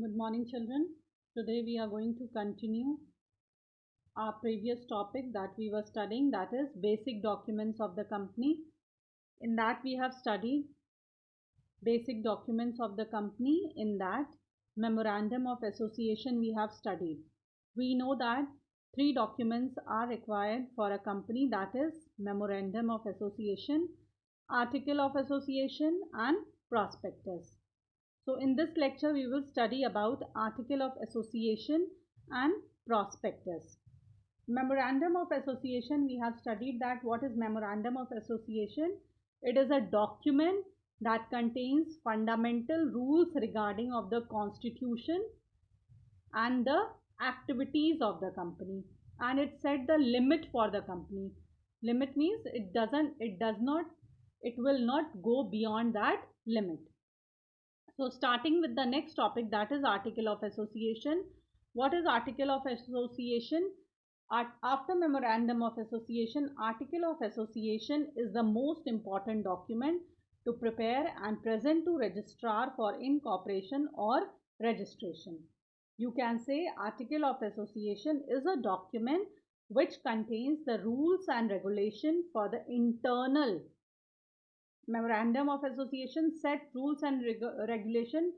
Good morning, children. Today we are going to continue our previous topic that we were studying, that is basic documents of the company. In that we have studied basic documents of the company. In that memorandum of association we have studied. We know that three documents are required for a company, that is memorandum of association, article of association and prospectus. So in this lecture we will study about article of association and prospectus. Memorandum of association, we have studied that what is memorandum of association. It is a document that contains fundamental rules regarding of the constitution and the activities of the company, and it set the limit for the company. Limit means it will not go beyond that limit. So starting with the next topic, that is article of association. What is article of association? After memorandum of association, article of association is the most important document to prepare and present to registrar for incorporation or registration. You can say article of association is a document which contains the rules and regulation for the internal. Memorandum of association set rules and regulation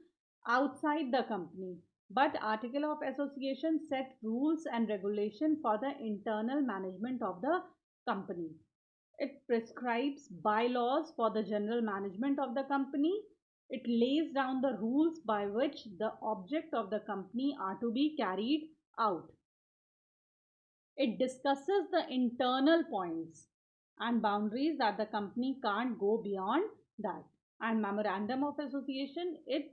outside the company, but article of association set rules and regulation for the internal management of the company. It prescribes bylaws for the general management of the company. It lays down the rules by which the object of the company are to be carried out. It discusses the internal points and boundaries that the company can't go beyond that. And memorandum of association, it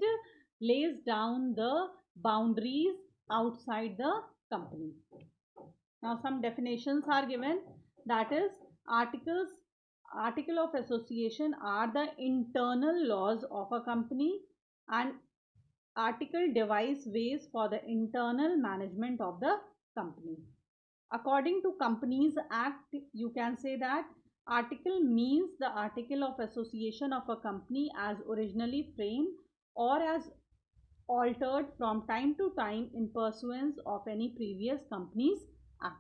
lays down the boundaries outside the company. Now some definitions are given, that is article of association are the internal laws of a company, and article devise ways for the internal management of the company. According to Companies Act, you can say that article means the article of association of a company as originally framed or as altered from time to time in pursuance of any previous Companies Act.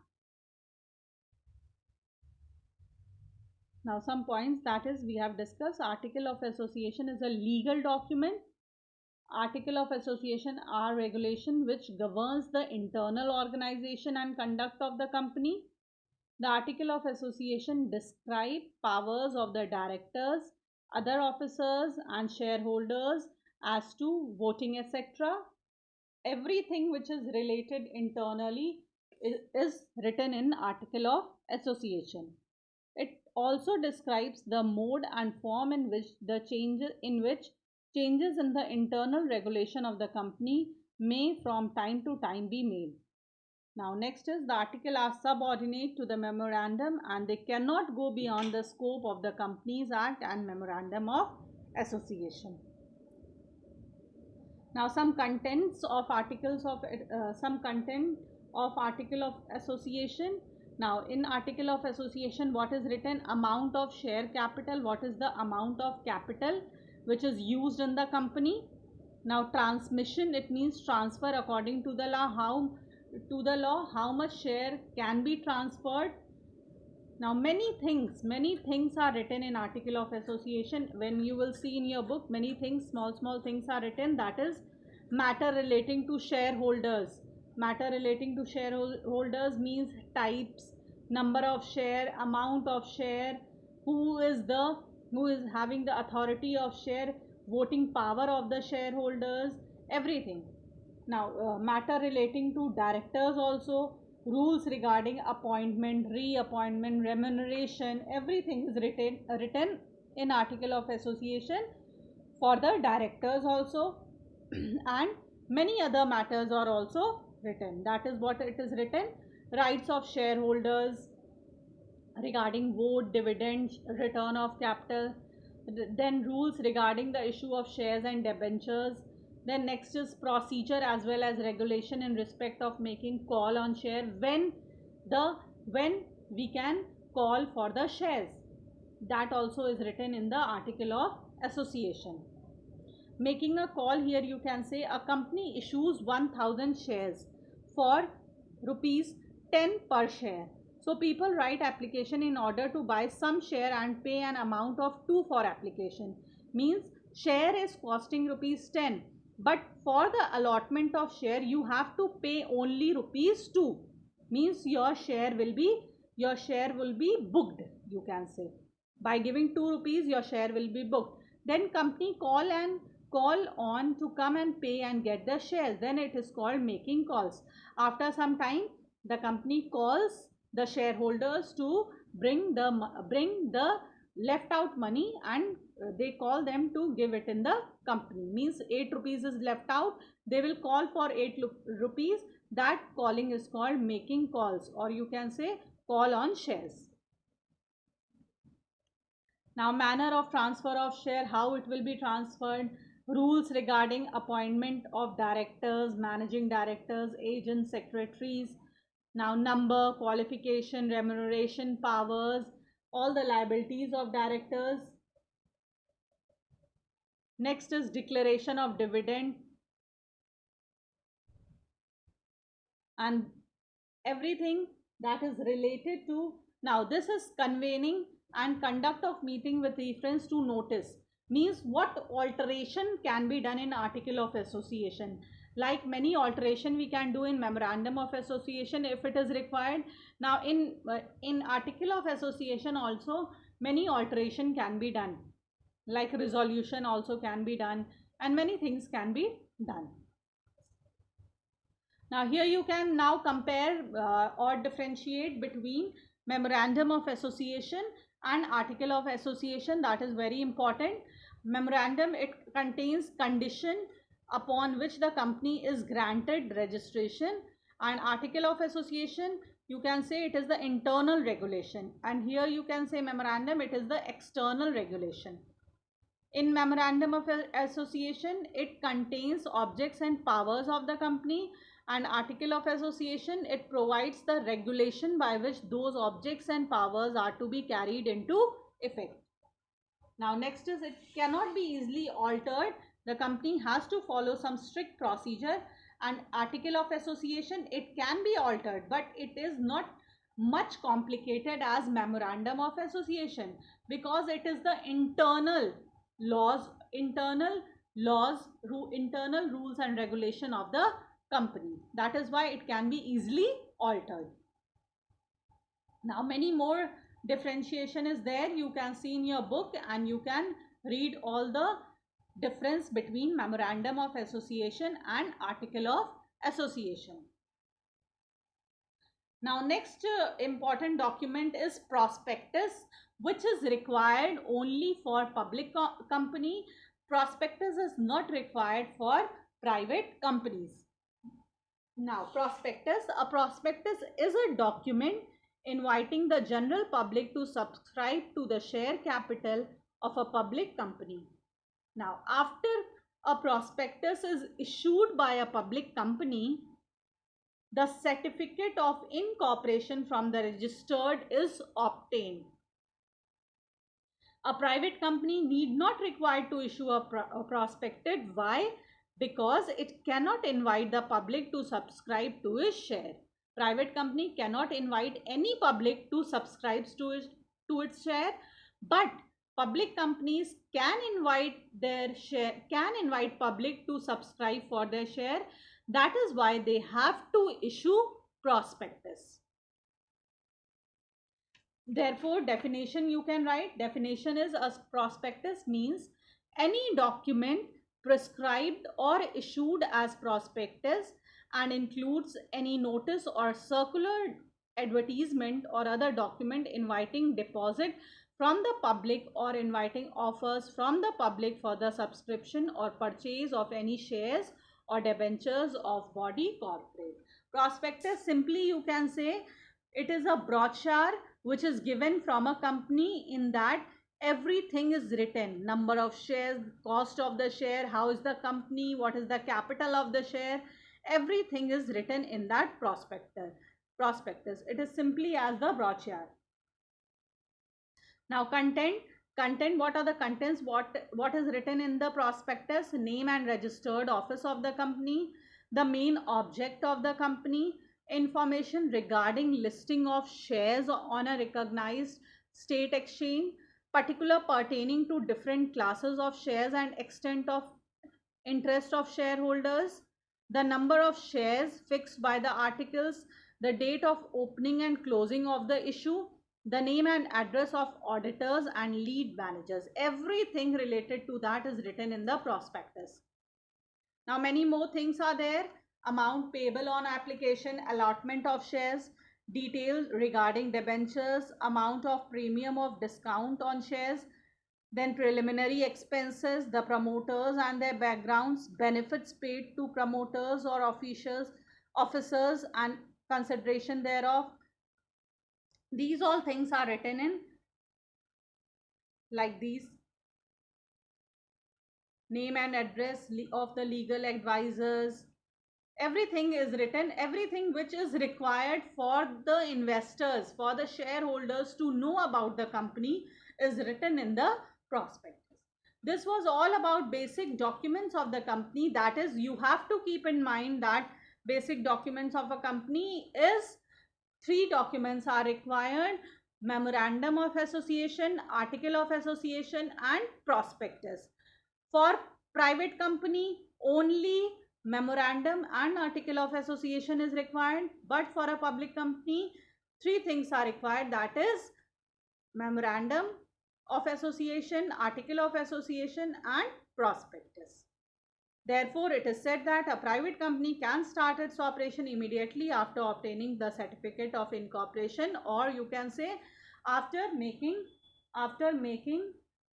Now some points, that is we have discussed article of association is a legal document. Article of association are regulation which governs the internal organization and conduct of the company. The article of association describe powers of the directors, other officers and shareholders as to voting, etc. Everything which is related internally is written in article of association. It also describes the mode and form in which changes in the internal regulation of the company may from time to time be made. Now next is the article are subordinate to the memorandum and they cannot go beyond the scope of the Companies Act and memorandum of association. Now some contents of articles of article of association. Now in article of association, what is written? Amount of share capital, what is the amount of capital which is used in the company. Now transmission, it means transfer according to the law, how much share can be transferred. Now many things are written in article of association. When you will see in your book, many things, small things are written, that is matter relating to shareholders. Matter relating to shareholders means types, number of share, amount of share, who is having the authority of share, voting power of the shareholders, everything. Now matter relating to directors also, rules regarding appointment, reappointment, remuneration, everything is written in article of association for the directors also and many other matters are also written. That is what it is written. Rights of shareholders regarding vote, dividend, return of capital, then rules regarding the issue of shares and debentures. Then next is procedure as well as regulation in respect of making call on share, when we can call for the shares. That also is written in the article of association. making a call, here you can say a company issues 1000 shares for rupees 10 per share. So people write application in order to buy some share and pay an amount of 2 for application. Means share is costing rupees 10, but for the allotment of share you have to pay only rupees 2. Means your share will be booked, you can say. By giving 2 rupees your share will be booked. Then company call on to come and pay and get the shares. Then it is called making calls. After some time the company calls the shareholders to bring the left out money, and they call them to give it in the company. Means 8 rupees is left out, they will call for 8 rupees. That calling is called making calls, or you can say call on shares. Now, manner of transfer of share, how it will be transferred, rules regarding appointment of directors, managing directors, agents, secretaries. Now, number, qualification, remuneration, powers, all the liabilities of directors. Next is declaration of dividend, and everything that is related to. Now this is convening and conduct of meeting with reference to notice. Means what alteration can be done in article of association. Like many alteration we can do in memorandum of association if it is required. Now in article of association also many alteration can be done, like resolution also can be done, and many things can be done. Now here you can now compare or differentiate between memorandum of association and article of association. That is very important. Memorandum, it contains condition upon which the company is granted registration, and article of association you can say it is the internal regulation, and here you can say memorandum, it is the external regulation. In memorandum of association it contains objects and powers of the company, and article of association it provides the regulation by which those objects and powers are to be carried into effect. Now next is, it cannot be easily altered. The company has to follow some strict procedure, and article of association it can be altered, but it is not much complicated as memorandum of association, because it is the internal laws, internal rules and regulation of the company. That is why it can be easily altered. Now many more differentiation is there, you can see in your book, and you can read all the difference between memorandum of association and article of association. Now next important document is prospectus, which is required only for public company. Prospectus is not required for private companies. Now a prospectus is a document inviting the general public to subscribe to the share capital of a public company. Now after a prospectus is issued by a public company, the certificate of incorporation from the registered is obtained. A private company need not require to issue a prospectus. Why? Because it cannot invite the public to subscribe to its share. Private company cannot invite any public to subscribe to its share, but public companies can invite public to subscribe for their share. That is why they have to issue prospectus. Therefore, definition you can write. Definition is, a prospectus means any document prescribed or issued as prospectus and includes any notice or circular, advertisement or other document inviting deposit from the public or inviting offers from the public for the subscription or purchase of any shares or debentures of body corporate. Prospectus, simply you can say it is a brochure which is given from a company, in that everything is written: number of shares, cost of the share, how is the company, what is the capital of the share, everything is written in that prospectus. It is simply as the brochure. Now content Content, what are the contents? What is written in the prospectus? Name and registered office of the company, the main object of the company, information regarding listing of shares on a recognized state exchange, particular pertaining to different classes of shares and extent of interest of shareholders, the number of shares fixed by the articles, the date of opening and closing of the issue, the name and address of auditors and lead managers. Everything related to that is written in the prospectus. Now many more things are there. Amount payable on application, allotment of shares, details regarding debentures, amount of premium of discount on shares, then preliminary expenses, the promoters and their backgrounds, benefits paid to promoters or officers and consideration thereof. These all things are written in like these. Name and address of the legal advisors. Everything is written, everything which is required for the investors, for the shareholders to know about the company is written in the prospectus. This was all about basic documents of the company. That is, you have to keep in mind that basic documents of a company is 3 documents are required: memorandum of association, article of association and prospectus. For private company, only memorandum and article of association is required, but for a public company, 3 things are required, that is memorandum of association, article of association and prospectus. Therefore, it is said that a private company can start its operation immediately after obtaining the certificate of incorporation, or you can say after making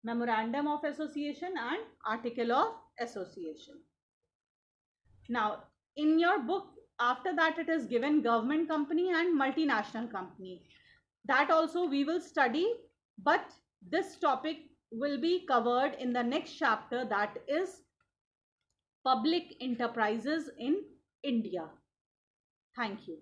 memorandum of association and article of association. Now, in your book, after that it is given government company and multinational company. That also we will study, but this topic will be covered in the next chapter, that is public enterprises in India. Thank you.